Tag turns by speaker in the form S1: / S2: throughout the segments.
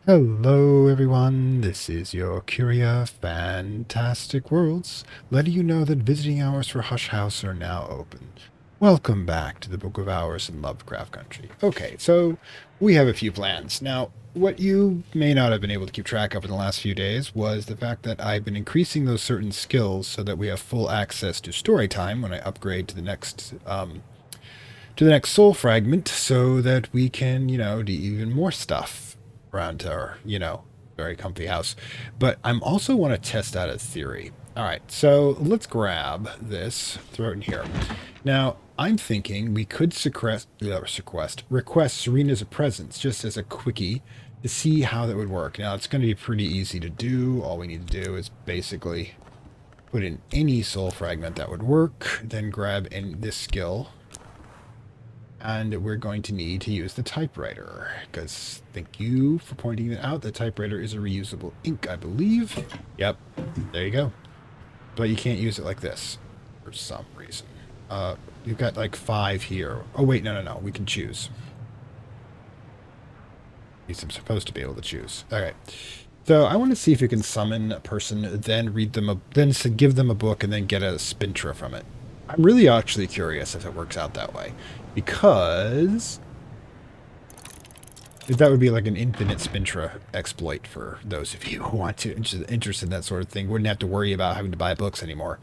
S1: Hello everyone, this is your Curia Fantastic Worlds, letting you know that visiting hours for Hush House are now open. Welcome back to the Book of Hours in Lovecraft Country. Okay, so we have a few plans. Now, what you may not have been able to keep track of in the last few days was the fact that I've been increasing those certain skills so that we have full access to story time when I upgrade to the next soul fragment so that we can, do even more stuff around our, very comfy house. But I'm also want to test out a theory. All right, so let's grab this, throw it in here. Now, I'm thinking we could request Serena's presence just as a quickie to see how that would work. Now, it's going to be pretty easy to do. All we need to do is basically put in any soul fragment that would work, then grab in this skill, and we're going to need to use the typewriter, because thank you for pointing that out. The typewriter is a reusable ink, I believe. Yep, there you go. But you can't use it like this for some reason. You've got like 5 here. Oh, wait, no. We can choose. At least I'm supposed to be able to choose. All right. So I want to see if you can summon a person, then give them a book, and then get a spintra from it. I'm really actually curious if it works out that way, because that would be like an infinite spintra exploit for those of you who want to interested in that sort of thing. Wouldn't have to worry about having to buy books anymore.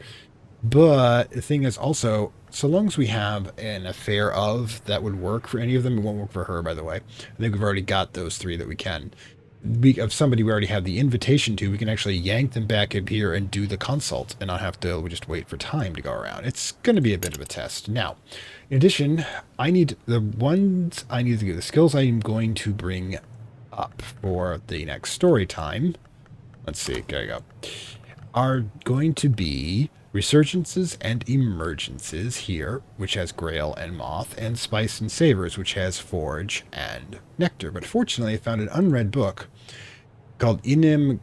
S1: But the thing is also, so long as we have an affair of that would work for any of them, it won't work for her, by the way. I think we've already got those 3 that we can. Of somebody we already have the invitation to, we can actually yank them back up here and do the consult and not have to just wait for time to go around. It's going to be a bit of a test. Now, in addition, the skills I'm going to bring up for the next story time. Let's see, there you go. Are going to be Resurgences and Emergences here, which has Grail and Moth, and Spice and Savors, which has Forge and Nectar. But fortunately, I found an unread book called Inem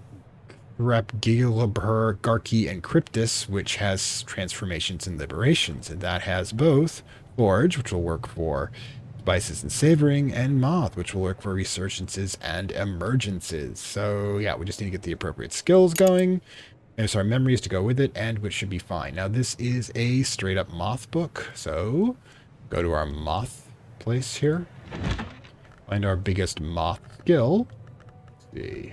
S1: Rapgilabur Garki and Cryptus, which has Transformations and Liberations, and that has both Forge, which will work for Spices and Savoring, and Moth, which will work for Resurgences and Emergences. So yeah, we just need to get the appropriate skills going. And so our memories to go with it, and which should be fine. Now, this is a straight-up Moth book, so go to our Moth place here. Find our biggest Moth skill. Let's see.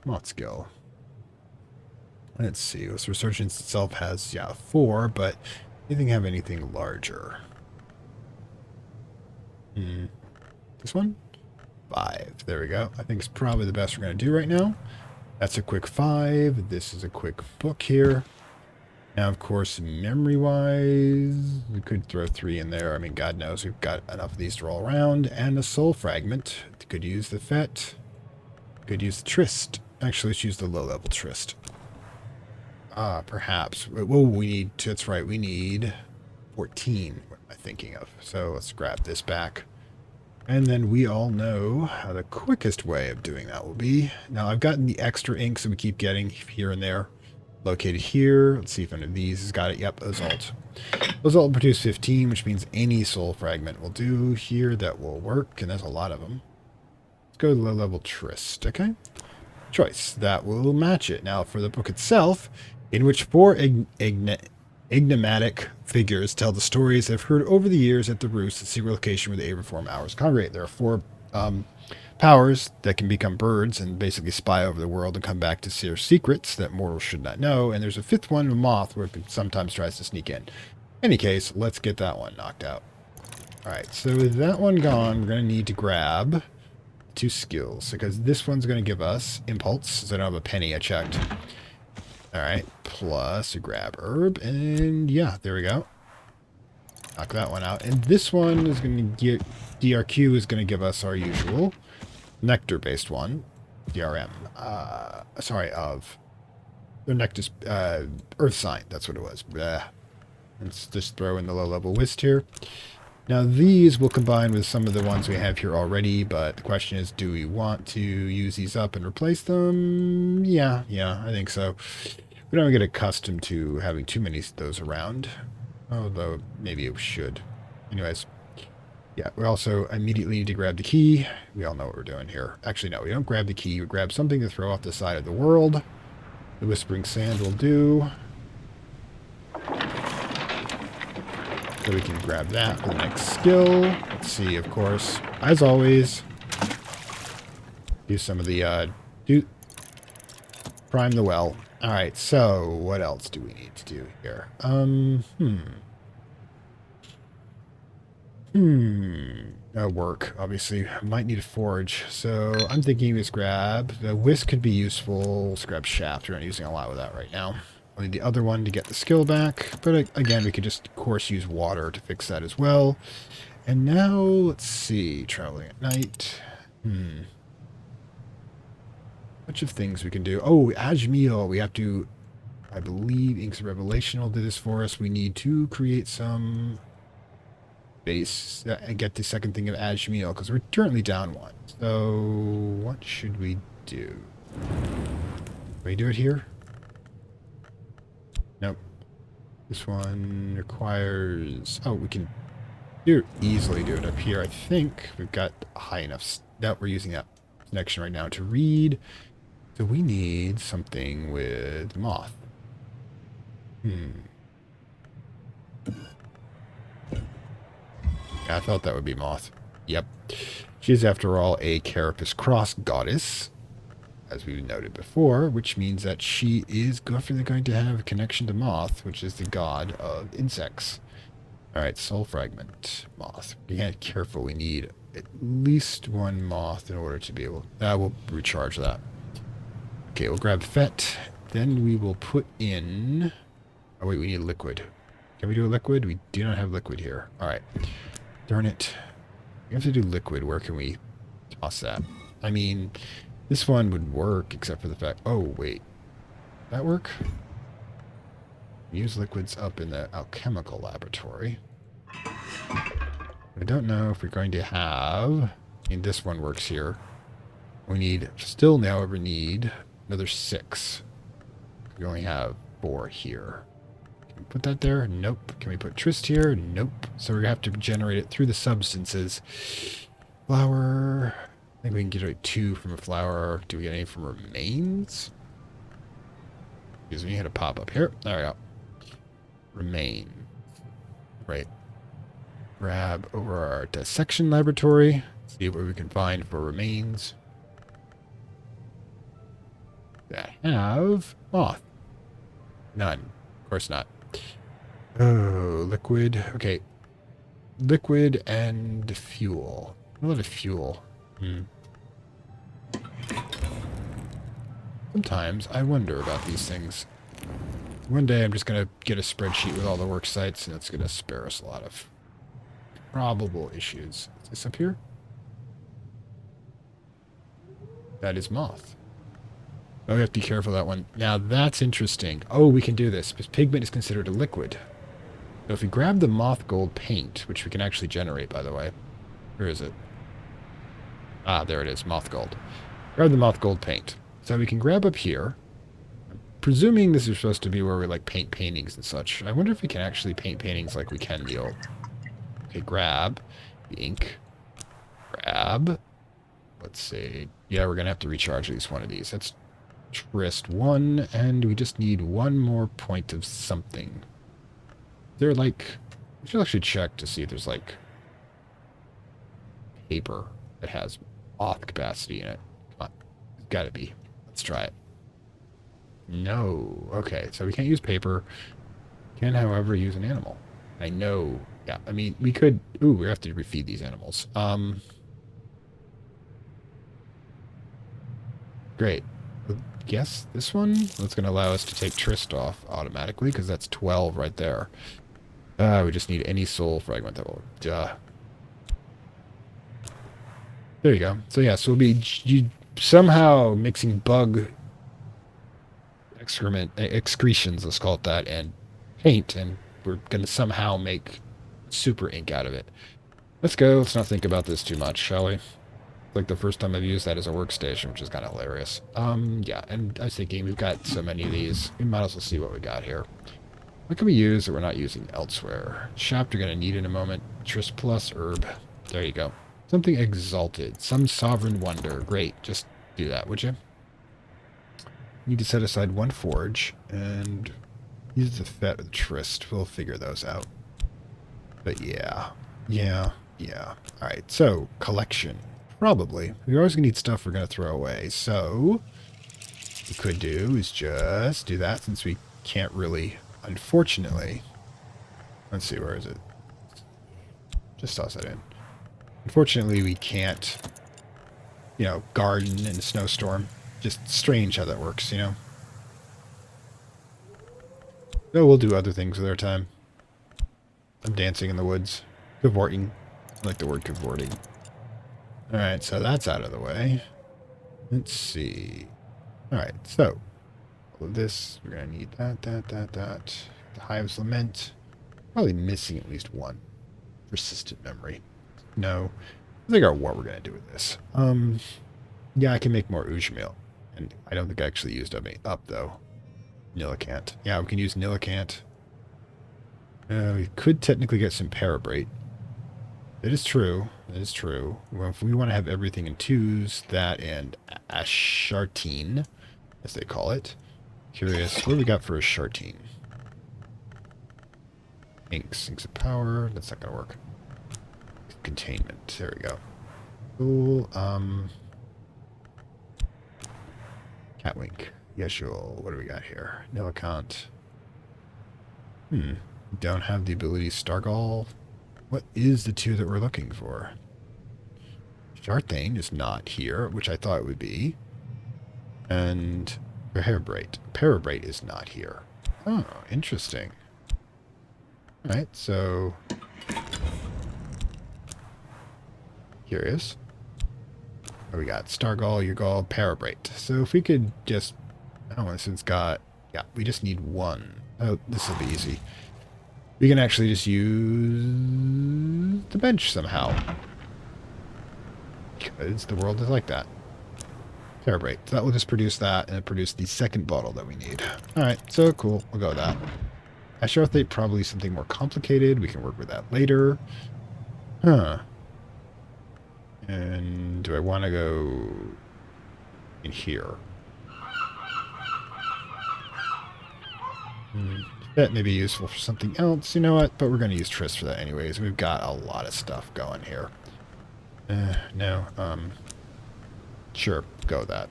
S1: Moth skill. Let's see. This Resurgence itself has, 4, but anything have anything larger? This one? 5. There we go. I think it's probably the best we're going to do right now. That's a quick 5. This is a quick book here. Now, of course, memory-wise, we could throw 3 in there. I mean, God knows we've got enough of these to roll around. And a soul fragment. Could use the Fet. Could use the Trist. Actually, let's use the low-level Trist. Perhaps. Well, that's right, we need 14. What am I thinking of? So let's grab this back. And then we all know how the quickest way of doing that will be. Now, I've gotten the extra inks that we keep getting here and there. Located here. Let's see if any of these has got it. Yep, Osalt. Osalt will produce 15, which means any soul fragment will do here. That will work, and there's a lot of them. Let's go to low-level Trist, okay? Choice. That will match it. Now, for the book itself, in which 4 enigmatic figures tell the stories they've heard over the years at the Roost, the secret location where the Averform Hours congregate. There are 4 powers that can become birds and basically spy over the world and come back to share secrets that mortals should not know. And there's a 5th one, a moth, where it sometimes tries to sneak in. In any case, let's get that one knocked out. All right, so with that one gone, we're going to need to grab 2 skills, because this one's going to give us impulse, so I don't have a penny. I checked. All right, plus a grab herb, and yeah, there we go. Knock that one out. And this one is going to get, DRQ is going to give us our usual nectar-based one. DRM. The nectar, earth sign, that's what it was. Blah. Let's just throw in the low-level whist here. Now, these will combine with some of the ones we have here already, but the question is, do we want to use these up and replace them? Yeah, I think so. We don't get accustomed to having too many of those around, although maybe it should. Anyways, Yeah, we also immediately need to grab the key. We all know what we're doing here. Actually, no, we don't grab the key. We grab something to throw off the side of the world. The Whispering Sand will do. So we can grab that for the next skill. Let's see, of course, as always, do some of the, prime the well. All right, so what else do we need to do here? Work, obviously. I might need a forge. So I'm thinking let's grab, the whisk could be useful. Let's grab shaft. We're not using a lot with that right now. I need the other one to get the skill back. But again, we could just, of course, use water to fix that as well. And now, let's see, traveling at night. Bunch of things we can do. Oh, Ajmiel, we have to, I believe Inks of Revelation will do this for us. We need to create some base and get the second thing of Ajmiel, because we're currently down one. So, what should we do? Can we do it here? Nope. This one requires... Oh, we can easily do it up here. I think we've got high enough... That we're using that connection right now to read. So we need something with moth. Yeah, I thought that would be moth. Yep. She is, after all, a Carapace Cross goddess, as we noted before, which means that she is definitely going to have a connection to moth, which is the god of insects. All right, soul fragment, moth. Be careful, we need at least one moth in order to be able... we'll recharge that. Okay, we'll grab Fet. Then we will put in... Oh, wait, we need liquid. Can we do a liquid? We do not have liquid here. All right. Darn it. We have to do liquid. Where can we toss that? I mean, this one would work, except for the fact... Oh, wait. That work? Use liquids up in the alchemical laboratory. I don't know if we're going to have... I mean, this one works here. We need... Still, however, need another 6. We only have 4 here. Can we put that there? Nope. Can we put Trist here? Nope. So we're going to have to generate it through the substances. Flour... I think we can get 2 from a flour. Do we get any from remains? Because we had a pop up here. There we go. Remain. Right. Grab over our dissection laboratory. See what we can find for remains. That have moth. None. Of course not. Oh, liquid. Okay. Liquid and fuel. A lot of fuel. Sometimes I wonder about these things. One day I'm just going to get a spreadsheet with all the work sites, and it's going to spare us a lot of probable issues. Is this up here? That is moth. Oh, we have to be careful of that one. Now that's interesting. Oh, we can do this, because pigment is considered a liquid. So if we grab the moth gold paint, which we can actually generate, by the way. Where is it? Ah, there it is, moth gold. Grab the moth gold paint. So we can grab up here. Presuming this is supposed to be where we like paint paintings and such. I wonder if we can actually paint paintings like we can the old. Okay, grab the ink. Grab. Let's see. Yeah, we're going to have to recharge at least one of these. That's Trist 1, and we just need one more point of something. They're like... We should actually check to see if there's like paper that has moth capacity in it. Come on. It's got to be. Let's try it. No. Okay, so we can't use paper. Can, however, use an animal. I know. Yeah, I mean, we could... Ooh, we have to refeed these animals. Great. Guess this one? That's going to allow us to take Trist off automatically, because that's 12 right there. We just need any soul fragment that will... Duh. There you go. So yeah, so we'll be somehow mixing bug excretions, let's call it that, and paint, and we're going to somehow make super ink out of it. Let's go. Let's not think about this too much, shall we? Like the first time I've used that as a workstation, which is kind of hilarious. Yeah, and I was thinking we've got so many of these. We might as well see what we got here. What can we use that we're not using elsewhere? Shaft we're going to need in a moment. Trist plus herb. There you go. Something exalted. Some sovereign wonder. Great. Just do that, would you? Need to set aside one forge and use the Fet or the Trist. We'll figure those out. But yeah. Alright, so collection. Probably. We're always going to need stuff we're going to throw away. So what we could do is just do that since we can't really, unfortunately. Let's see, where is it? Just toss that in. Unfortunately, we can't, you know, garden in a snowstorm. Just strange how that works, you know? So we'll do other things with our time. I'm dancing in the woods. Cavorting. I like the word cavorting. Alright, so that's out of the way. Let's see. Alright, so all of this, we're going to need that. The Hive's Lament. Probably missing at least one. Persistent memory. No. Figure out what we're going to do with this. Yeah, I can make more Ujamil. And I don't think I actually used up though. Nillicant. Yeah, we can use Nillicant. We could technically get some Parabrate. That is true. That is true. Well, if we want to have everything in twos, that and Ashartine, as they call it. Curious. What do we got for Ashartine? Inks of power. That's not going to work. Containment. There we go. Cool. Catwink. Yeshul. What do we got here? Nillicant. Don't have the ability Stargall. What is the two that we're looking for? Sharthane is not here, which I thought it would be. And Parabrate. Parabrate is not here. Oh, interesting. Alright, so curious. What we got? Stargall, Urgall, Parabrate. So if we could just, I don't know, since got, yeah, we just need one. Oh, this will be easy. We can actually just use the bench somehow. Because the world is like that. Parabrate. So that will just produce that and produce the second bottle that we need. Alright, so cool. We'll go with that. Asharothate, probably something more complicated. We can work with that later. Huh. And do I want to go in here? That may be useful for something else. You know what? But we're going to use Trist for that anyways. We've got a lot of stuff going here. No. Sure. Go with that.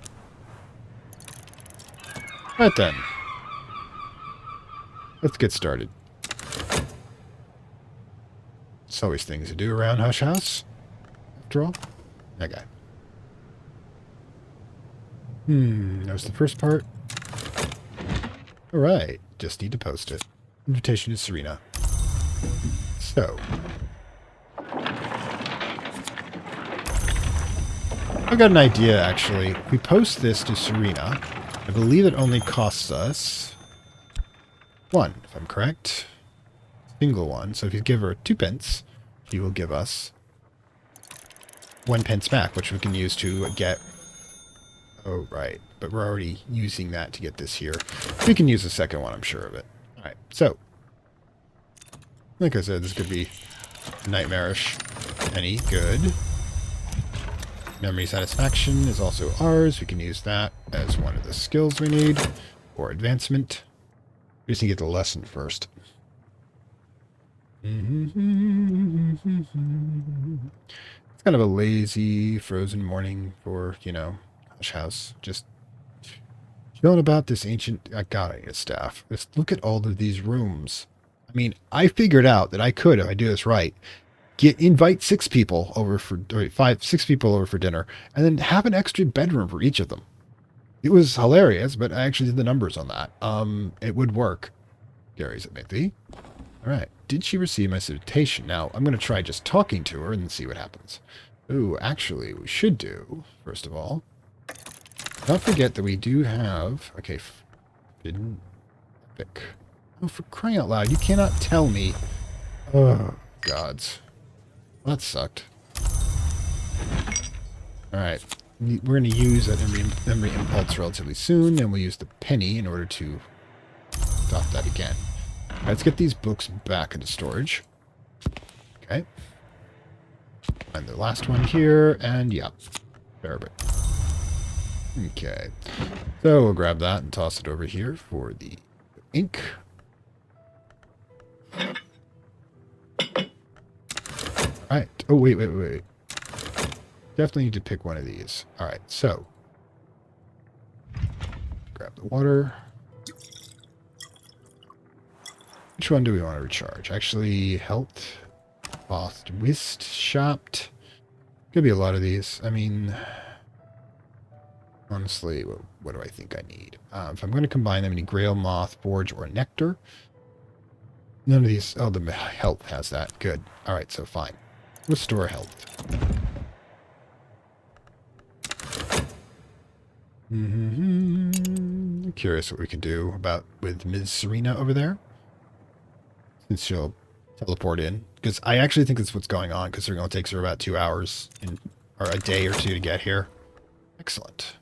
S1: Right then. Let's get started. It's always things to do around Hush House. After all. Okay. That was the first part. Alright. Just need to post it. Invitation to Serena. So. I've got an idea, actually. If we post this to Serena, I believe it only costs us 1, if I'm correct. Single one. So if you give her 2 pence, she will give us 1 pence back, which we can use to get... Oh, right. But we're already using that to get this here. We can use the second one, I'm sure of it. Alright, so. Like I said, this could be nightmarish. Any good. Memory satisfaction is also ours. We can use that as one of the skills we need for advancement. We just need to get the lesson first. It's kind of a lazy, frozen morning for, you know, Hush House. Just chilling about this ancient... God, I need a staff. Just look at all of these rooms. I mean, I figured out that I could, if I do this right, invite 6 people over for... Or 6 people over for dinner, and then have an extra bedroom for each of them. It was hilarious, but I actually did the numbers on that. It would work. Gary's at Mithy. Alright. Did she receive my salutation? Now, I'm going to try just talking to her and see what happens. Ooh, actually, we should do, first of all... Don't forget that we do have... Okay, forbidden epic. Oh, for crying out loud, you cannot tell me... Oh, gods. Well, that sucked. Alright. We're going to use that memory impulse relatively soon, and we'll use the penny in order to stop that again. Let's get these books back into storage. Okay. And the last one here, and yeah, fair bit. Okay, so we'll grab that and toss it over here for the ink. All right. Oh, wait. Definitely need to pick one of these. All right, so grab the water. Which one do we want to recharge? Actually, health, Both Whist, Shopped. Could be a lot of these. I mean, honestly, what do I think I need? If I'm going to combine them, I need Grail, Moth, Forge, or Nectar. None of these. Oh, the health has that. Good. All right, so fine. Restore health. I'm curious what we can do with Ms. Serena over there. Since she'll teleport in. Because I actually think that's what's going on, because it only takes her about 2 hours or a day or two to get here. Excellent.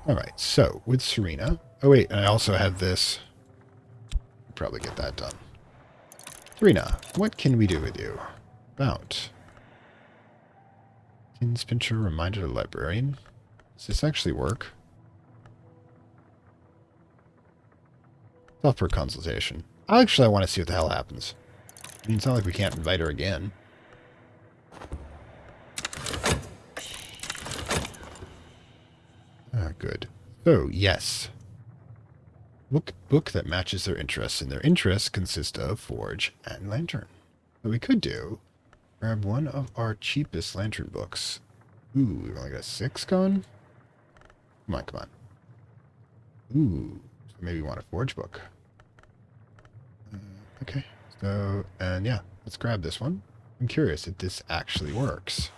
S1: Alright, so with Serena. Oh wait, and I also have this. Probably get that done. Serena, what can we do with you? About. Pincher reminder to librarian. Does this actually work? Software consultation. Actually, I want to see what the hell happens. I mean, it's not like we can't invite her again. Ah, good. So, yes. Book that matches their interests, and their interests consist of Forge and Lantern. What we could do, grab one of our cheapest Lantern books. Ooh, we've only got 6 going? Come on. Ooh, so maybe we want a Forge book. Okay, so, and yeah, let's grab this one. I'm curious if this actually works.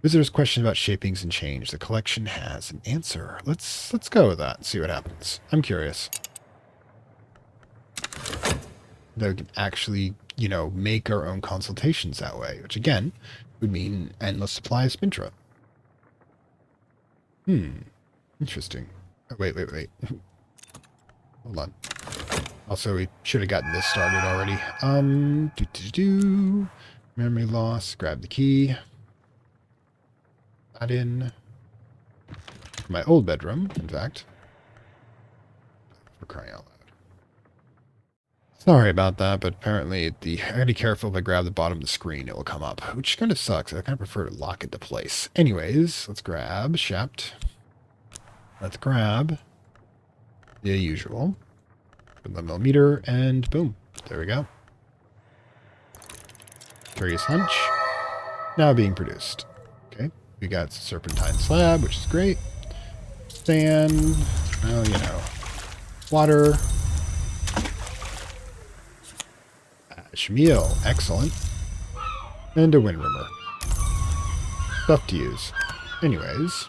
S1: Visitor's question about shapings and change. The collection has an answer. Let's go with that and see what happens. I'm curious. That we can actually, make our own consultations that way, which again would mean endless supply of Spintra. Interesting. Oh, wait. Hold on. Also, we should have gotten this started already. Memory loss. Grab the key. That in my old bedroom, in fact. For crying out loud. Sorry about that, but apparently I gotta be careful if I grab the bottom of the screen, it will come up, which kind of sucks. I kind of prefer to lock it to place. Anyways, let's grab Shapt. Let's grab the usual. Put the millimeter, and boom. There we go. Curious Hunch. Now being produced. Okay. We got Serpentine Slab, which is great. Sand. Well, water. Ash meal. Excellent. And a wind rimmer. Stuff to use. Anyways.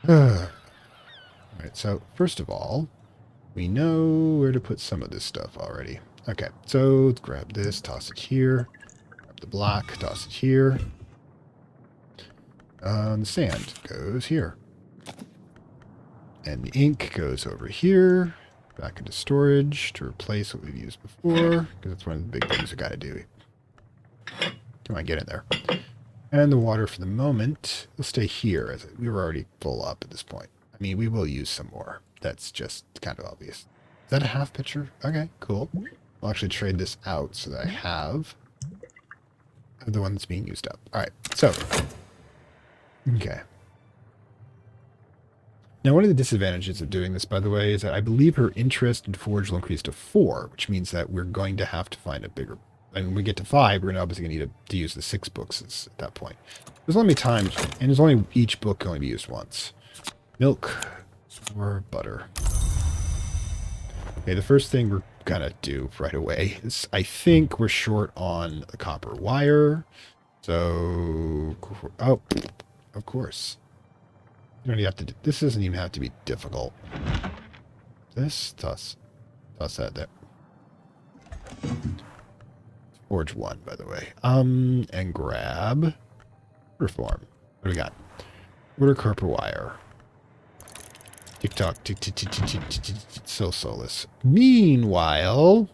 S1: Alright, so first of all, we know where to put some of this stuff already. Okay, so let's grab this, toss it here. Grab the block, toss it here. The sand goes here. And the ink goes over here. Back into storage to replace what we've used before. Because that's one of the big things we got to do. Come on, get in there. And the water for the moment will stay here, as we were already full up at this point. I mean, we will use some more. That's just kind of obvious. Is that a half pitcher? Okay, cool. I'll actually trade this out so that I have the one that's being used up. All right, so. Okay. Now, one of the disadvantages of doing this, by the way, is that I believe her interest in Forge will increase to 4, which means that we're going to have to find a bigger... And when we get to 5, we're obviously going to need to use the 6 books at that point. There's only times, and there's only each book can only be used once. Milk or butter. Okay, the first thing we're going to do right away is I think we're short on the copper wire. So, oh, of course. You don't even have to, this doesn't even have to be difficult. This, toss that there. Forge 1, by the way. And grab reform. What do we got? Order copper wire. Tick-tock, tick-tick-tick-tick-tick-tick, so soulless. Meanwhile...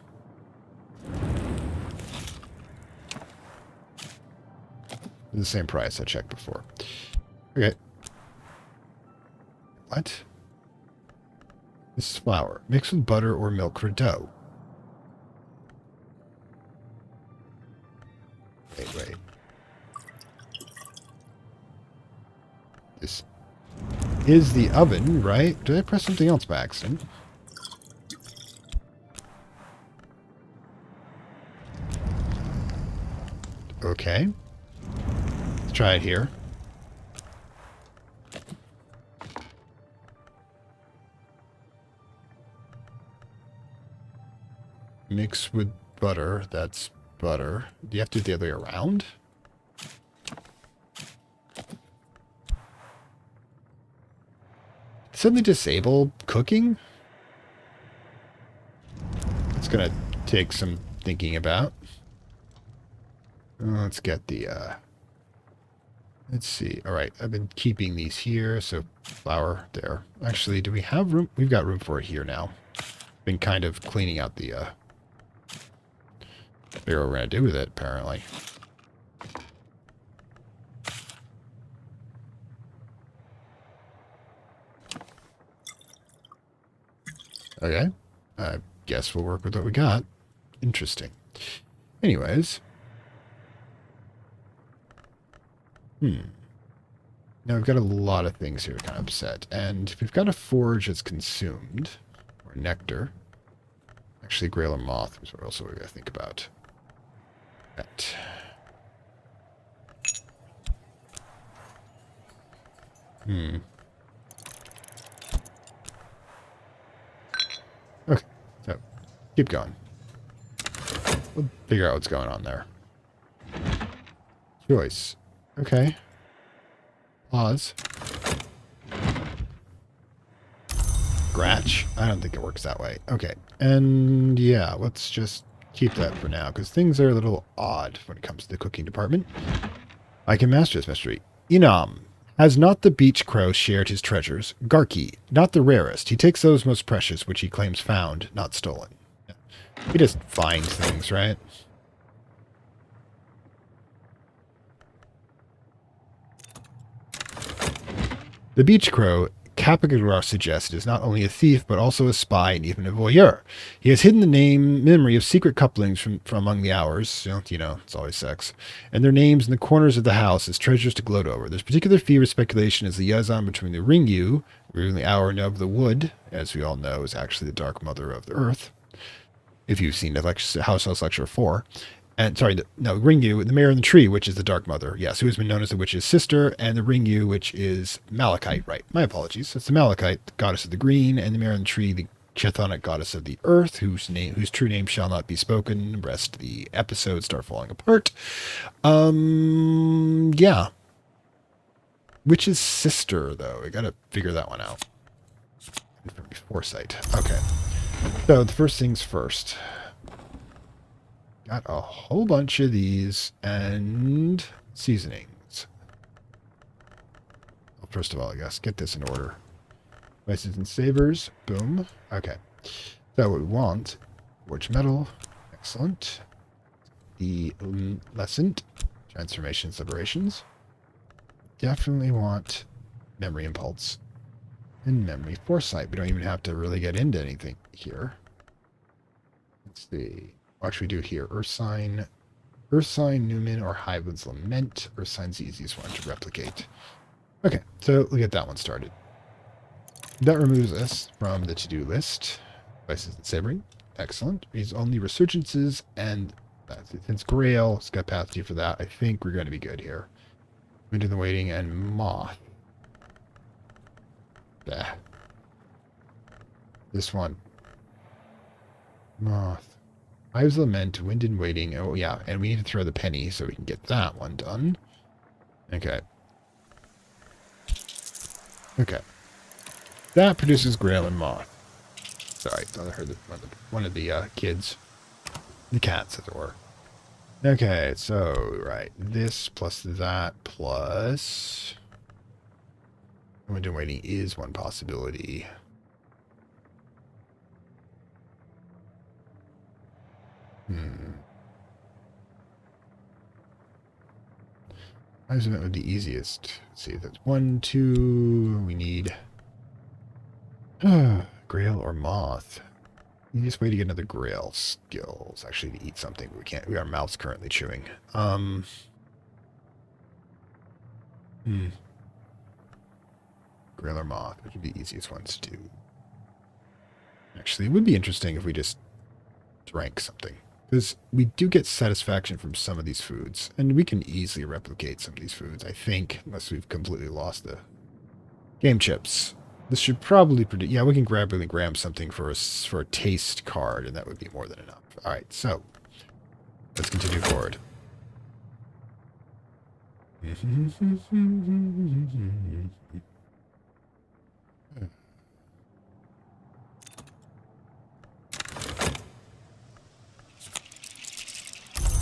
S1: The same price I checked before. Okay. What? This is flour. Mix with butter or milk for dough. Wait. This is the oven, right? Did I press something else by accident? Okay. Let's try it here. Mix with butter. That's butter. Do you have to do it the other way around? Suddenly disable cooking? It's gonna take some thinking about. Let's get the, let's see. All right, I've been keeping these here, so flour there. Actually, do we have room? We've got room for it here now. Been kind of cleaning out the, figure what we're gonna do with it, apparently. Okay. I guess we'll work with what we got. Interesting. Anyways. Now we've got a lot of things here to kind of upset. And if we've got a forge that's consumed, or nectar, actually Grail or Moth is what else we gotta think about. That. Okay, so keep going. We'll figure out what's going on there. Choice. Okay. Pause. Scratch. I don't think it works that way. Okay. And yeah, let's just keep that for now, because things are a little odd when it comes to the cooking department. I can master this mystery. Inam. Has not the beach crow shared his treasures? Garki. Not the rarest. He takes those most precious, which he claims found, not stolen. He just finds things, right? The beach crow, Kapagura suggests, is not only a thief, but also a spy and even a voyeur. He has hidden the memory of secret couplings from among the hours, you know, it's always sex, and their names in the corners of the house as treasures to gloat over. There's particular fear of speculation as the liaison between the Ringyu, ruling the hour of the wood, as we all know, is actually the dark mother of the earth. If you've seen the House Lecture 4, and sorry, Ringyu, the Mare in the Tree, which is the Dark Mother, yes, who has been known as the witch's sister, and the Ringyu, which is Malachite, right? My apologies. It's the Malachite, the goddess of the green, and the Mare in the Tree, the Chthonic goddess of the earth, whose true name shall not be spoken. The rest of the episodes start falling apart. Yeah. Witch's sister, though. I gotta figure that one out. Foresight. Okay. So the first things first. Got a whole bunch of these and seasonings. Well, first of all, I guess get this in order. Spices and savors. Boom. Okay. So what we want, forged metal. Excellent. The lessened transformations, liberations. Definitely want memory impulse and memory foresight. We don't even have to really get into anything here. Let's see. What should we do here? Earth sign, Newman, or Hiveland's Lament. Earth sign's the easiest one to replicate. Okay, so we'll get that one started. That removes us from the to-do list. Spices and savoring. Excellent. These only resurgences, and since Grail has got capacity for that, I think we're going to be good here. Wind in the Waiting and Moth. Bah. This one. Moth. Hive's Lament, Wind in Waiting. Oh, yeah. And we need to throw the penny so we can get that one done. Okay. Okay. That produces Grail and Moth. Sorry, I thought I heard one of the kids. The cats, as it were. Okay, so, right. This plus that plus... Wind in Waiting is one possibility. I assume that would be the easiest. Let's see, that's 1, 2. We need Grail or Moth. Easiest way to get another Grail skills. Actually, to eat something, but we can't. Our mouth's currently chewing. Grail or Moth, which would be the easiest ones to do. Actually, it would be interesting if we just drank something. Because we do get satisfaction from some of these foods. And we can easily replicate some of these foods, I think. Unless we've completely lost the game chips. This should probably produce... Yeah, we can really grab something for a taste card, and that would be more than enough. Alright, so... let's continue forward.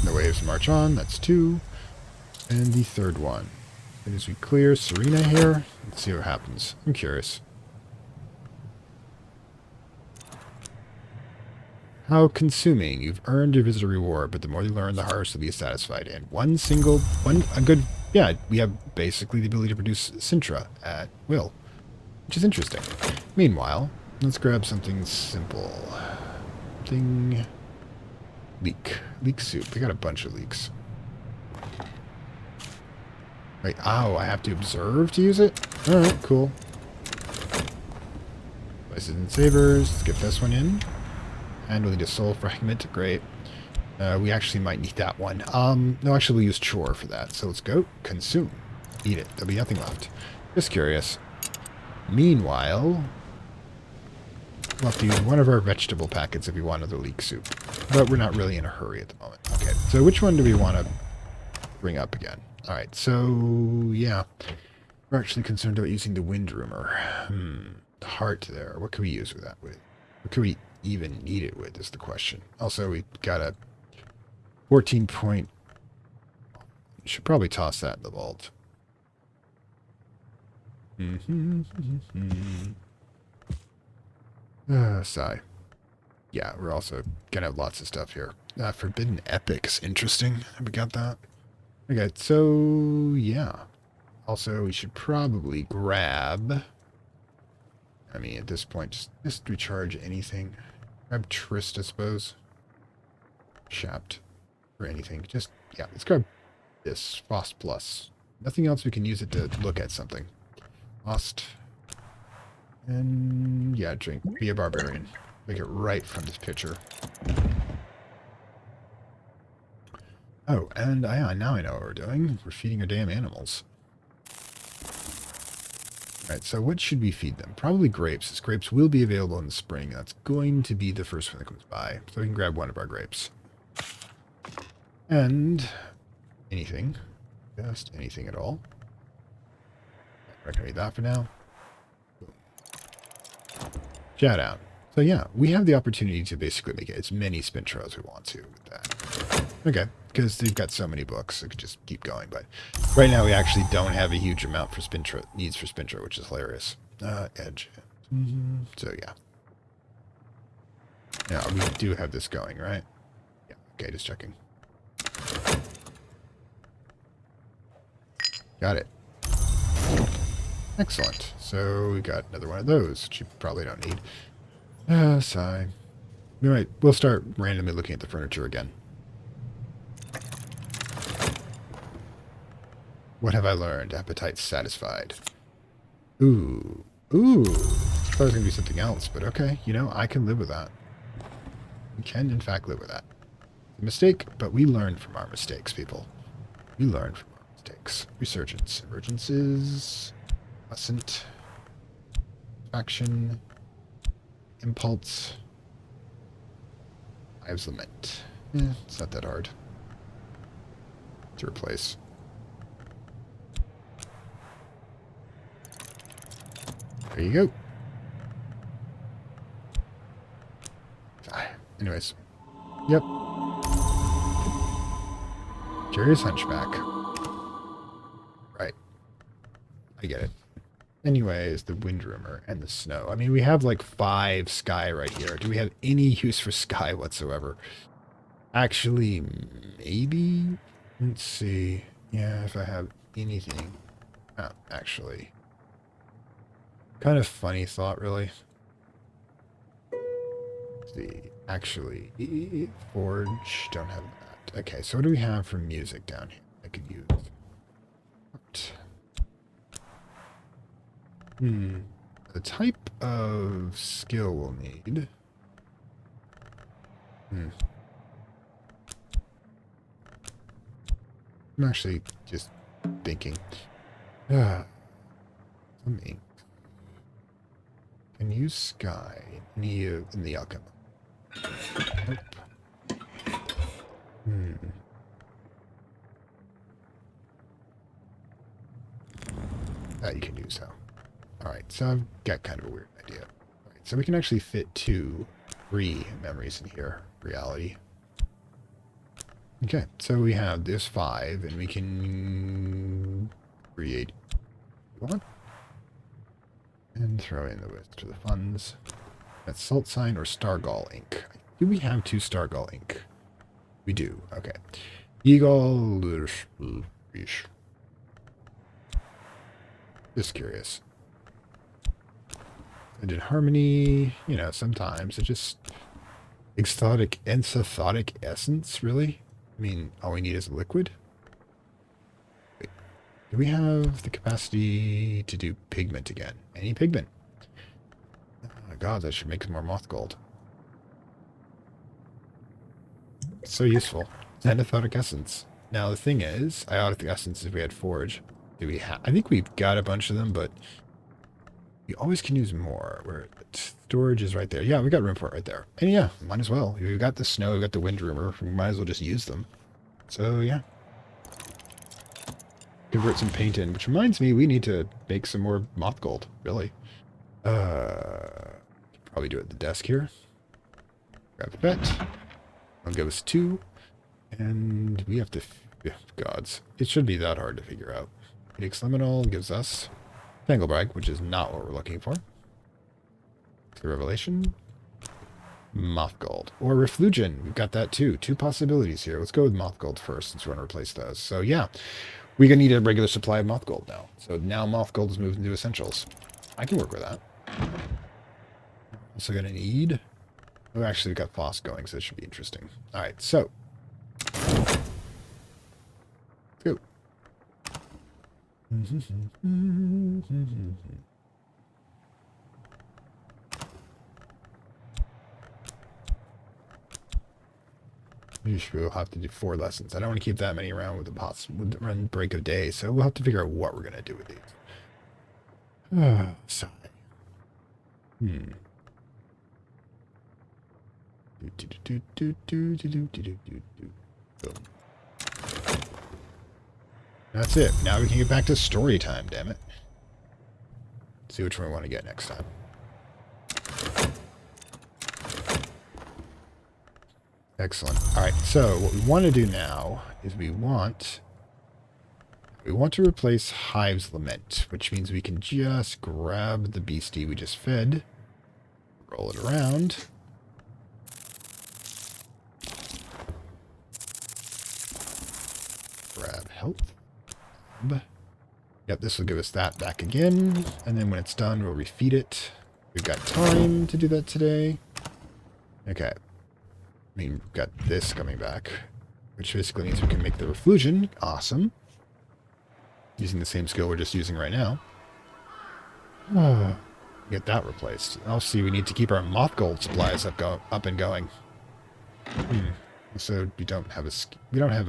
S1: The waves march on. That's 2. And the third one. As soon as we clear Serena here, let's see what happens. I'm curious. How consuming. You've earned your visitor reward, but the more you learn, the harder you'll be satisfied. And yeah, we have basically the ability to produce Sintra at will, which is interesting. Meanwhile, let's grab something simple. Leek soup. We got a bunch of leeks. Wait, I have to observe to use it? Alright, cool. Spices and savors. Let's get this one in. And we'll need a soul fragment. Great. We actually might need that one. No, actually we'll use chore for that. So let's go. Consume. Eat it. There'll be nothing left. Just curious. Meanwhile, we'll have to use one of our vegetable packets if we want another leek soup. But we're not really in a hurry at the moment. Okay, so which one do we want to bring up again? Alright, so, yeah. We're actually concerned about using the wind rumor. The heart there. What can we use with that with? What can we even need it with is the question. Also, we got a 14 point... should probably toss that in the vault. Sigh. Yeah, we're also gonna have lots of stuff here. Forbidden Epics. Interesting. Have we got that? Okay, so, yeah. Also, we should probably grab... I mean, at this point, just recharge anything. Grab Trist, I suppose. Shapt. Or anything. Just, yeah, let's grab this. Fost Plus. Nothing else we can use it to look at something. Fost. And, yeah, drink. Be a barbarian. Make it right from this picture. Oh, and now I know what we're doing. We're feeding our damn animals. Alright, so what should we feed them? Probably grapes. As grapes will be available in the spring. That's going to be the first one that comes by. So we can grab one of our grapes. And anything. Just anything at all. We're not going to eat that for now. Boom. Shout out. So yeah, we have the opportunity to basically make as many Spintro as we want to with that. Okay, because they've got so many books, it could just keep going. But right now, we actually don't have a huge amount for needs for Spintro, which is hilarious. Edge. So yeah. Yeah, we do have this going, right? Yeah, okay, just checking. Got it. Excellent. So we got another one of those, which you probably don't need. Sigh. Alright, we'll start randomly looking at the furniture again. What have I learned? Appetite satisfied. Ooh. Ooh. I thought it was going to be something else, but okay. You know, I can live with that. We can, in fact, live with that. A mistake, but we learn from our mistakes, people. We learn from our mistakes. Resurgence. Emergences. Mustn't. Faction. Impulse. Lives Lament. It's not that hard to replace. There you go. Anyways. Yep. Curious Hunchback. Right. I get it. Anyways, the wind rumor and the snow. I mean, we have like 5 sky right here. Do we have any use for sky whatsoever? Actually, maybe? Let's see. Yeah, if I have... anything. Oh, actually. Kind of funny thought, really. Let's see. Actually, Forge, don't have that. Okay, so what do we have for music down here I could use? The type of skill we'll need. I'm actually just thinking. Some ink. Can use sky in the alchemy. Nope. That you can use though. Alright, so I've got kind of a weird idea. Alright, so we can actually fit 3 memories in here. Reality. Okay, so we have this 5, and we can create one. And throw in the list for the funds. That's Salt Sign or Stargall ink. Do we have 2 Stargall ink? We do. Okay. Eagle. Just curious. I did harmony. You know, sometimes it just encythotic essence. Really? I mean, all we need is liquid. Wait, do we have the capacity to do pigment again? Any pigment? Oh my god, that should make some more moth gold. So useful. Encythotic essence. Now the thing is, iotic essence if we had forge. Do we have? I think we've got a bunch of them, but you always can use more. Where storage is right there. Yeah, we got room for it right there. And yeah, might as well. We've got the snow, we've got the wind rumor. We might as well just use them. So yeah. Convert some paint in, which reminds me we need to make some more moth gold, really. Probably do it at the desk here. Grab the bet. I'll give us 2. And we have to... gods. It should be that hard to figure out. Phoenix Liminal gives us Tanglebrag, which is not what we're looking for. The Revelation. Moth Gold. Or Reflugen. We've got that too. 2 possibilities here. Let's go with Moth Gold first since we want to replace those. So yeah, we're going to need a regular supply of Moth Gold now. So now Moth Gold is moved into Essentials. I can work with that. Also going to need... oh, actually, we've got Foss going, so this should be interesting. All right, so... let's go. We'll have to do 4 lessons. I don't want to keep that many around with the run break of day, so we'll have to figure out what we're going to do with these. Sigh. Boom. That's it. Now we can get back to story time, damn it. See which one we want to get next time. Excellent. All right, so what we want to do now is we want to replace Hive's Lament, which means we can just grab the beastie we just fed, roll it around. Grab health. Yep, this will give us that back again, and then when it's done, we'll refeed it. We've got time to do that today. Okay. I mean, we've got this coming back, which basically means we can make the Reflusion. Awesome. Using the same skill we're just using right now. Get that replaced. I'll see, we need to keep our moth gold supplies up and going. So we don't have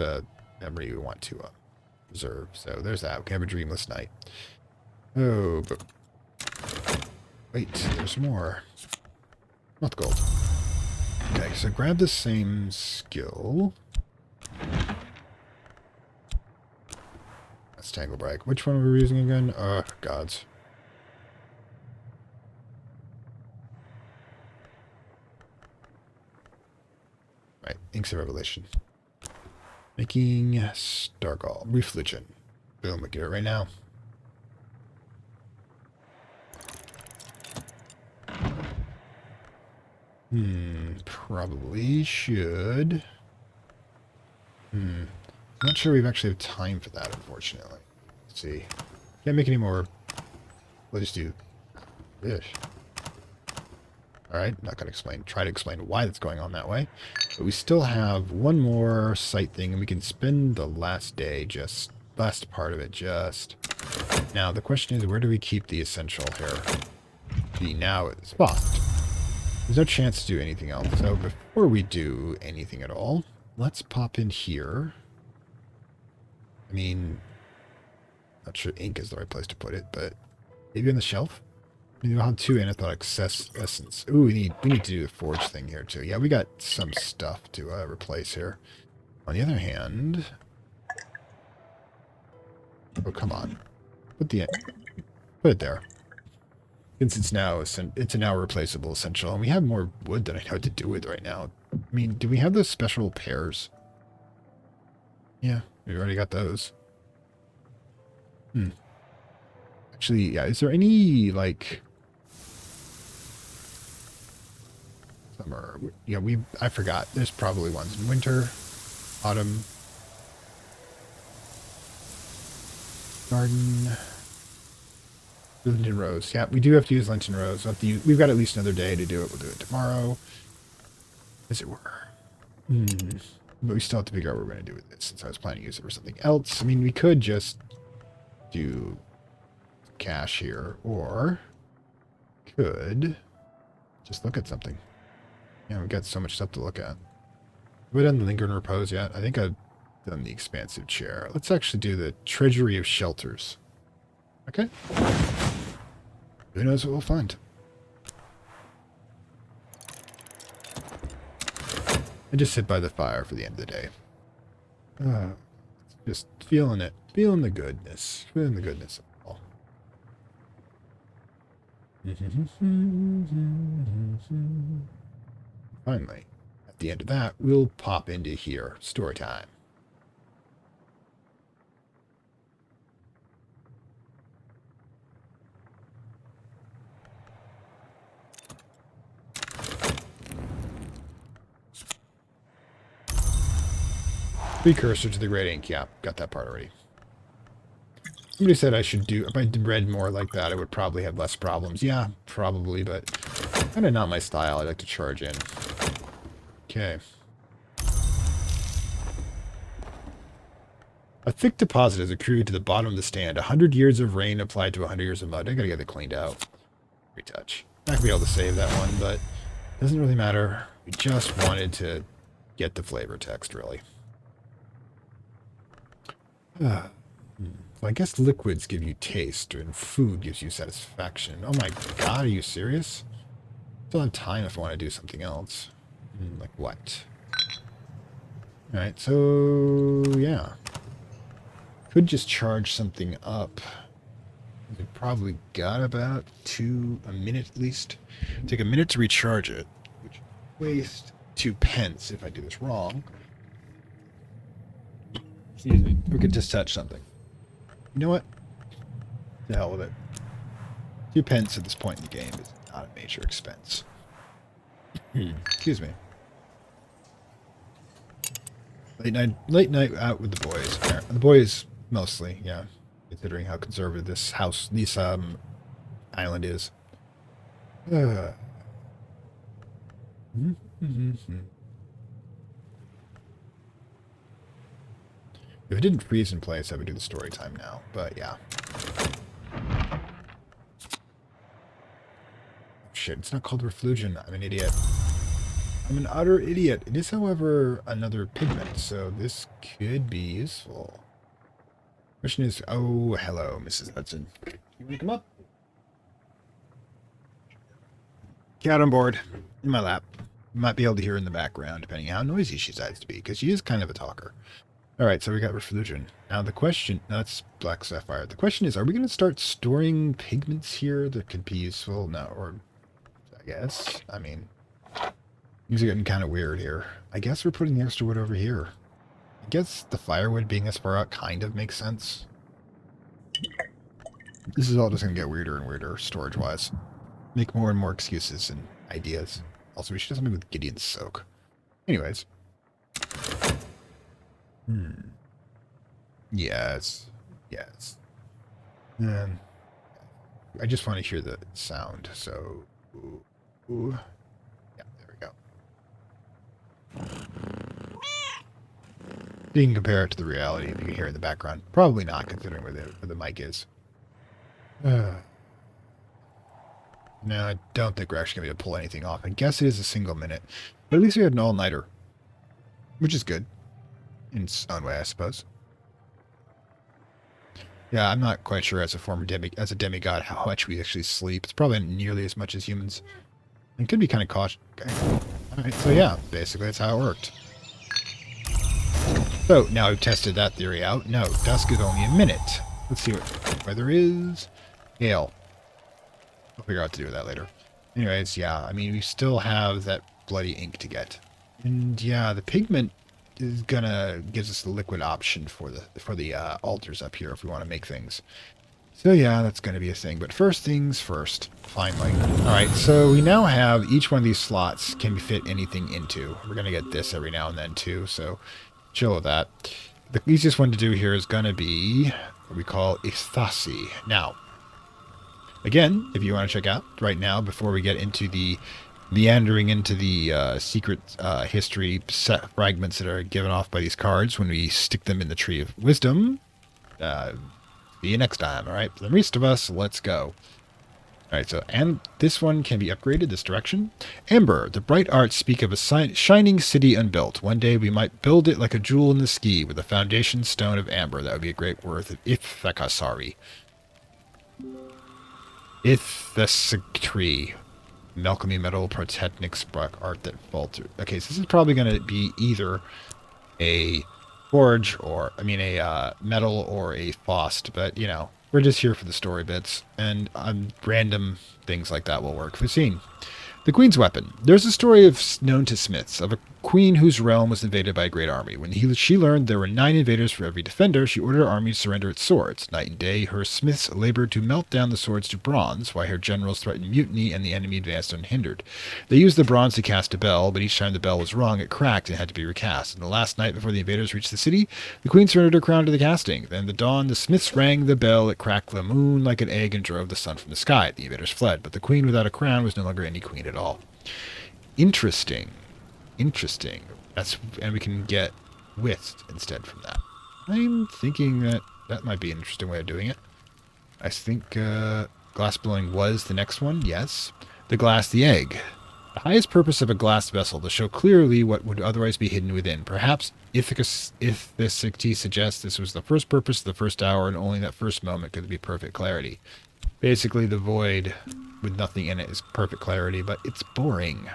S1: a memory we want to reserve. So there's that. We can have a dreamless night. Oh, but wait, there's more. Moth gold. Okay, so grab the same skill. That's Tanglebrag. Which one were we using again? Oh, gods. Right, Inks of Revelation. Making Stargall. Reflugen. Boom, we get it right now. Probably should. Not sure we've actually have time for that, unfortunately. Let's see. Can't make any more. We'll just do fish. Alright, not going to try to explain why that's going on that way. But we still have one more site thing, and we can spend the last part of it just... Now, the question is, where do we keep the essential here? Now it's spot. There's no chance to do anything else. So before we do anything at all, let's pop in here. I mean, not sure ink is the right place to put it, but maybe on the shelf? I mean, we'll have 2 anathotic essence. Ooh, we need to do the forge thing here too. Yeah, we got some stuff to replace here. On the other hand... Oh, come on. Put it there. Since it's a now replaceable essential, and we have more wood than I know what to do with right now. I mean, do we have those special pairs? Yeah, we already got those. Actually, yeah, is there any, like... Summer... Yeah, I forgot. There's probably ones in winter, autumn, garden... Lenten Rose. Yeah, we do have to use Lenten Rose. We've got at least another day to do it. We'll do it tomorrow, as it were. But we still have to figure out what we're going to do with this, since I was planning to use it for something else. I mean, we could just do cash here, or could just look at something. Yeah, we've got so much stuff to look at. Have we done the Linger and Repose yet? I think I've done the Expansive Chair. Let's actually do the Treasury of Shelters. Okay. Who knows what we'll find? I just sit by the fire for the end of the day. Just feeling it. Feeling the goodness. Feeling the goodness of it all. Finally, at the end of that, we'll pop into here. Story time. Precursor to the Great Ink. Yeah, got that part already. Somebody said I should do... If I read more like that, I would probably have less problems. Yeah, probably, but kind of not my style. I like to charge in. Okay. A thick deposit has accrued to the bottom of the stand. 100 years of rain applied to 100 years of mud. I gotta get it cleaned out. Retouch. Not gonna be able to save that one, but it doesn't really matter. We just wanted to get the flavor text, really. Well, I guess liquids give you taste, and food gives you satisfaction. Oh my god, are you serious? Still have time if I want to do something else. Like what? Alright, so yeah. Could just charge something up. We probably got about a minute at least. Take a minute to recharge it, which waste 2 pence if I do this wrong. Excuse me. We could just touch something. You know what? The hell with it. 2 pence at this point in the game is not a major expense. Excuse me. Late night out with the boys. The boys mostly, yeah. Considering how conservative this island is. If it didn't freeze in place, I would do the story time now, but yeah. Shit, it's not called reflusion. I'm an idiot. I'm an utter idiot. It is, however, another pigment, so this could be useful. Question is, oh, hello, Mrs. Hudson. You want to come up? Cat on board, in my lap. You might be able to hear her in the background, depending on how noisy she decides to be, because she is kind of a talker. Alright, so we got reflusion. Now the question, that's black sapphire. The question is, are we going to start storing pigments here that could be useful? No, or I guess. I mean, things are getting kind of weird here. I guess we're putting the extra wood over here. I guess the firewood being this far out kind of makes sense. This is all just going to get weirder and weirder, storage-wise. Make more and more excuses and ideas. Also, we should do something with Gideon's soak. Anyways. Yes. Yes. And I just want to hear the sound. So, ooh. Yeah, there we go. You can compare it to the reality if you can hear it in the background. Probably not, considering where the mic is. No, I don't think we're actually going to be able to pull anything off. I guess it is a single minute. But at least we had an all-nighter, which is good in its own way, I suppose. Yeah, I'm not quite sure as a former demigod how much we actually sleep. It's probably not nearly as much as humans. It could be kind of cautious. Okay. All right, so yeah, basically that's how it worked. So now we've tested that theory out. No, dusk is only a minute. Let's see what weather is. Hail. We'll figure out what to do with that later. Anyways, yeah, I mean, we still have that bloody ink to get. And yeah, the pigment is gonna gives us the liquid option for the altars up here if we want to make things. So yeah, that's gonna be a thing. But first things first, finally. Alright, so we now have each one of these slots can fit anything into. We're gonna get this every now and then too, so chill with that. The easiest one to do here is gonna be what we call Isthasi. Now, again, if you want to check out right now, before we get into the meandering into the secret history set fragments that are given off by these cards when we stick them in the Tree of Wisdom, see you next time, all right? For the rest of us, let's go. All right, so and this one can be upgraded this direction. Amber, the bright arts speak of a shining city unbuilt. One day we might build it like a jewel in the ski with a foundation stone of amber. That would be a great worth of Ithakasari. Ithesictree. Alchemy metal, protechnic spark art that faltered. Okay, so this is probably going to be either a forge or, a metal or a Faust, but, you know, we're just here for the story bits, and random things like that will work for scene. The Queen's Weapon. There's a story known to Smiths of a queen whose realm was invaded by a great army. When she learned there were 9 invaders for every defender, she ordered her army to surrender its swords. Night and day, her smiths labored to melt down the swords to bronze, while her generals threatened mutiny and the enemy advanced unhindered. They used the bronze to cast a bell, but each time the bell was rung, it cracked and had to be recast. And the last night before the invaders reached the city, the queen surrendered her crown to the casting. Then at dawn, the smiths rang the bell, it cracked the moon like an egg and drove the sun from the sky. The invaders fled, but the queen without a crown was no longer any queen at all. Interesting. And we can get whist instead from that. I'm thinking that might be an interesting way of doing it. I think glass blowing was the next one. Yes. The glass, the egg. The highest purpose of a glass vessel to show clearly what would otherwise be hidden within. Perhaps Ithesicti suggests this was the first purpose of the first hour, and only that first moment could be perfect clarity. Basically, the void with nothing in it is perfect clarity, but it's boring.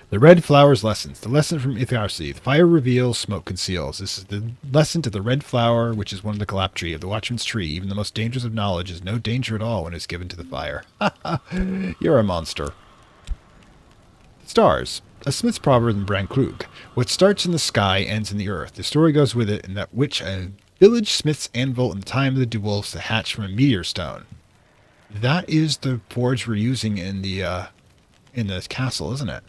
S1: The Red Flower's Lessons. The lesson from Itharsi. Fire reveals, smoke conceals. This is the lesson to the red flower, which is one of the Calaptri of the Watchman's Tree. Even the most dangerous of knowledge is no danger at all when it's given to the fire. You're a monster. Stars. A Smith's proverb in Brankrug. What starts in the sky ends in the earth. The story goes with it in that which a village smith's anvil in the time of the Dewolves to hatch from a meteor stone. That is the forge we're using in the castle, isn't it?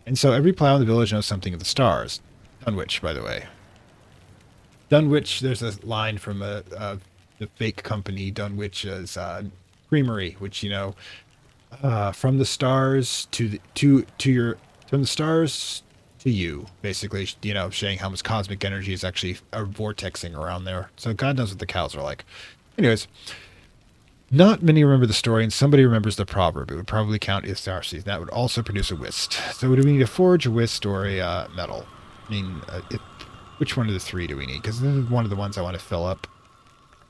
S1: And so every plow in the village knows something of the stars. Dunwich, by the way. Dunwich, there's a line from the fake company, Dunwich's Creamery, which, you know, from the stars to from the stars to you, basically, you know, saying how much cosmic energy is actually vortexing around there. So God knows what the cows are like. Anyways, not many remember the story, and somebody remembers the proverb. It would probably count Itharsi. That would also produce a whist. So do we need a forge, a whist, or a metal? I mean, which one of the 3 do we need? Because this is one of the ones I want to fill up.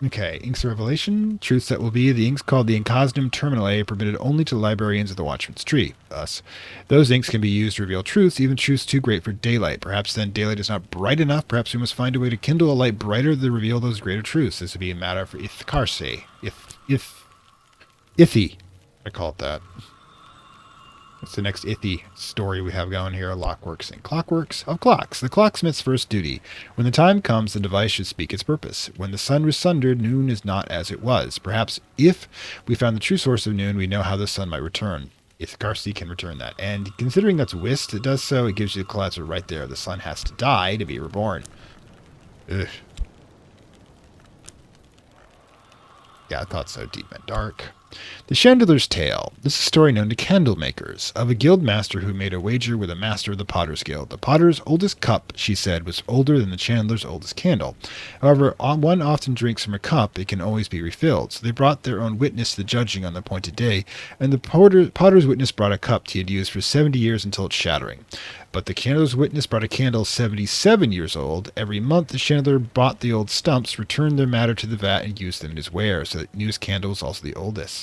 S1: Okay, Inks of Revelation. Truths that will be. The inks called the Incosnum Terminale permitted only to librarians of the Watchman's Tree. Thus, those inks can be used to reveal truths, even truths too great for daylight. Perhaps then daylight is not bright enough. Perhaps we must find a way to kindle a light brighter to reveal those greater truths. This would be a matter for Ithkarse. Ithi. I call it that. What's the next Ithi story we have going here? Lockworks and clockworks of clocks. The clocksmith's first duty. When the time comes, the device should speak its purpose. When the sun was sundered, noon is not as it was. Perhaps if we found the true source of noon, we know how the sun might return. Ithkarsi can return that. And considering that's whist, it does so. It gives you the collateral right there. The sun has to die to be reborn. Ugh. Yeah, I thought so. Deep and dark. The Chandler's Tale. This is a story known to candle makers, of a guild master who made a wager with a master of the Potter's Guild. The Potter's oldest cup, she said, was older than the Chandler's oldest candle. However, one often drinks from a cup, it can always be refilled. So they brought their own witness to the judging on the appointed day, and the Potter's witness brought a cup he had used for 70 years until its shattering. But the candle's witness brought a candle 77 years old. Every month, the chandler bought the old stumps, returned their matter to the vat, and used them in his ware, so that newest candle was also the oldest.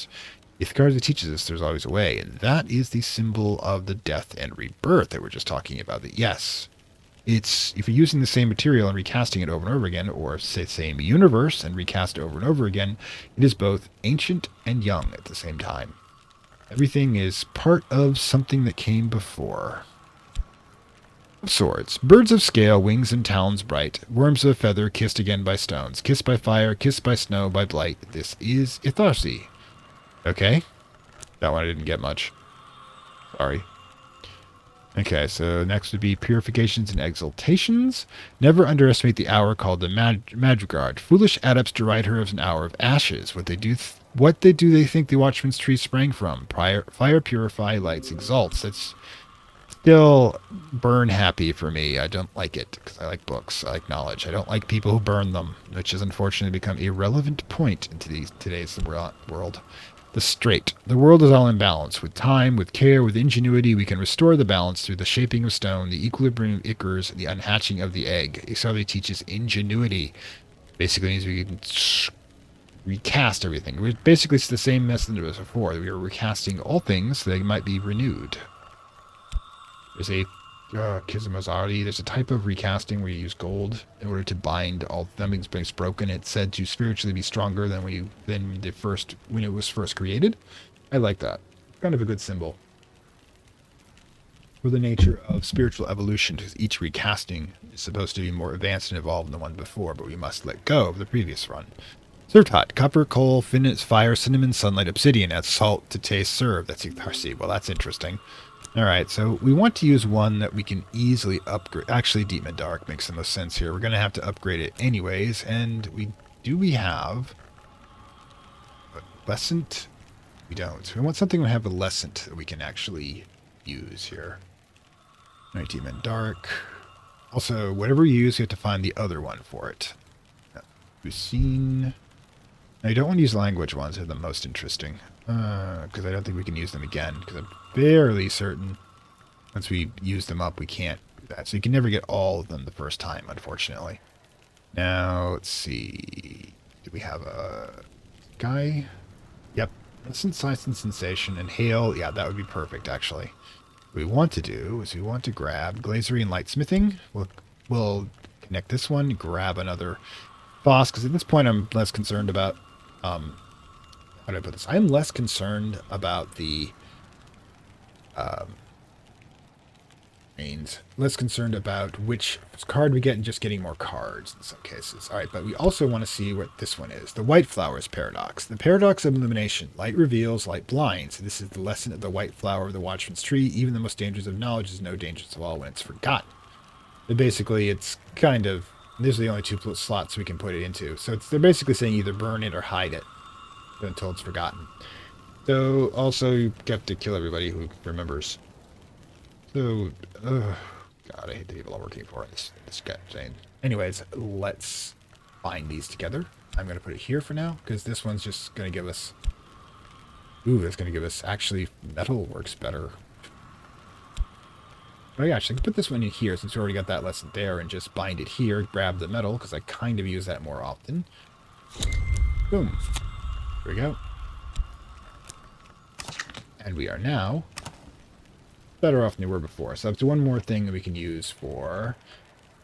S1: If Curia teaches us there's always a way, and that is the symbol of the death and rebirth that we're just talking about. That yes, it's if you're using the same material and recasting it over and over again, or say same universe and recast it over and over again, it is both ancient and young at the same time. Everything is part of something that came before. Of swords, birds of scale, wings and talons bright, worms of feather, kissed again by stones, kissed by fire, kissed by snow, by blight. This is Itharsi. Okay. That one I didn't get much. Sorry. Okay, so next would be purifications and exaltations. Never underestimate the hour called the Madrigard. Foolish adepts deride her as an hour of ashes. What they do they think the watchman's tree sprang from? Fire purify, lights exalts. That's still burn happy for me. I don't like it because I like books. I like knowledge. I don't like people who burn them, which has unfortunately become a relevant point in today's world. The straight. The world is all in balance. With time, with care, with ingenuity, we can restore the balance through the shaping of stone, the equilibrium of ichors, the unhatching of the egg. Isardi teaches ingenuity. Basically means we can recast everything. Basically, it's the same method as before. We are recasting all things so they might be renewed. There's a Kizumazari. There's a type of recasting where you use gold in order to bind all things broken. It's said to spiritually be stronger than when it was first created. I like that. It's kind of a good symbol for the nature of spiritual evolution, because each recasting is supposed to be more advanced and evolved than the one before, but we must let go of the previous run. Served hot. Copper, coal, fire, cinnamon, sunlight, obsidian. Add salt to taste. Serve. That's Itharsi. Well, that's interesting. Alright, so we want to use one that we can easily upgrade. Actually, Deep and Dark makes the most sense here. We're going to have to upgrade it anyways, and we have Lescent? We don't. We want something that have a Lescent that we can actually use here. Alright, Deep and Dark. Also, whatever you use, you have to find the other one for it. Cuisine. Now, you don't want to use language ones. They're the most interesting. Because I don't think we can use them again. Because I'm fairly certain once we use them up, we can't do that. So you can never get all of them the first time, unfortunately. Now, let's see. Do we have a guy? Yep. Listen, Sight and Sensation, and Hail. Yeah, that would be perfect, actually. What we want to do is we want to grab Glazery and Lightsmithing. We'll connect this one, grab another boss, because at this point I'm less concerned about... how do I put this? I'm less concerned about the less concerned about which card we get and just getting more cards in some cases. All right, but we also want to see what this one is. The White Flowers Paradox. The paradox of illumination. Light reveals, light blinds. This is the lesson of the white flower of the watchman's tree. Even the most dangerous of knowledge is no dangerous of all when it's forgotten. But basically, it's kind of... These are the only two slots we can put it into. So they're basically saying either burn it or hide it until it's forgotten. So, also, you have to kill everybody who remembers. So, God, I hate the people I'm working for. This guy saying. Anyways, let's bind these together. I'm going to put it here for now, because this one's just going to give us... Ooh, that's going to give us... Actually, metal works better. Oh yeah, actually, I can put this one in here, since we already got that lesson there, and just bind it here, grab the metal, because I kind of use that more often. Boom. Here we go. And we are now better off than we were before. So that's one more thing that we can use for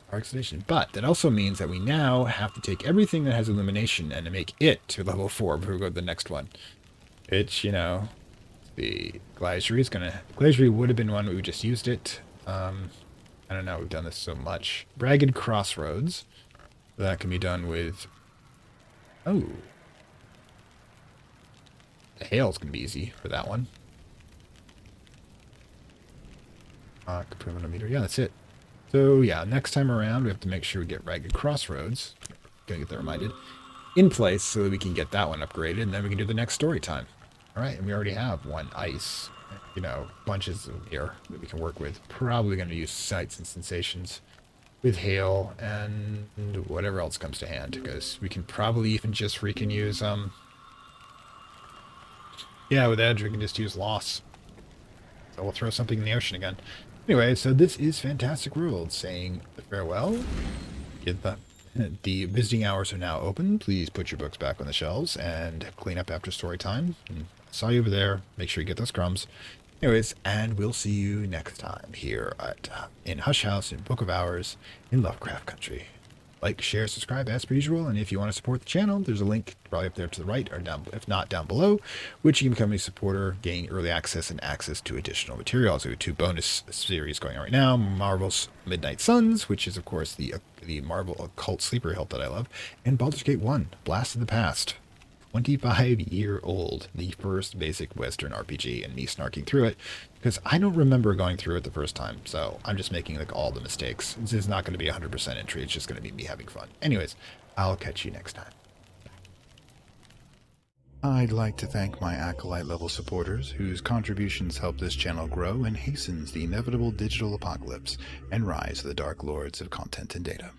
S1: our excitation. But that also means that we now have to take everything that has illumination and make it to level 4 before we go to the next one. Which, you know, the Glazery is going to... Glazery would have been one, but we just used it. I don't know, we've done this so much. Ragged Crossroads. That can be done with... Oh. The Hail's going to be easy for that one. Meter. Yeah, that's it. So, yeah, next time around, we have to make sure we get Ragged Crossroads. Gonna get that reminded. in place so that we can get that one upgraded, and then we can do the next story time. All right, and we already have one ice, you know, bunches of here that we can work with. Probably going to use sights and sensations with hail and whatever else comes to hand, because we can probably even just freaking use, yeah, with Edge, we can just use loss. So we'll throw something in the ocean again. Anyway, so this is Fantastic World saying farewell. The visiting hours are now open. Please put your books back on the shelves and clean up after story time. And I saw you over there. Make sure you get those crumbs. Anyways, and we'll see you next time here at in Hush House in Book of Hours in Lovecraft Country. Like, share, subscribe as per usual, and if you want to support the channel, there's a link probably up there to the right, or down, if not down below, which you can become a supporter, gain early access and access to additional materials. We have 2 bonus series going on right now: Marvel's Midnight Suns, which is of course the Marvel occult sleeper help that I love, and Baldur's Gate 1, Blast of the Past. 25-year-old, the first basic Western RPG, and me snarking through it because I don't remember going through it the first time, so I'm just making like all the mistakes. This is not going to be 100% entry, it's just going to be me having fun. Anyways, I'll catch you next time. I'd like to thank my Acolyte level supporters whose contributions help this channel grow and hastens the inevitable digital apocalypse and rise of the Dark Lords of Content and Data.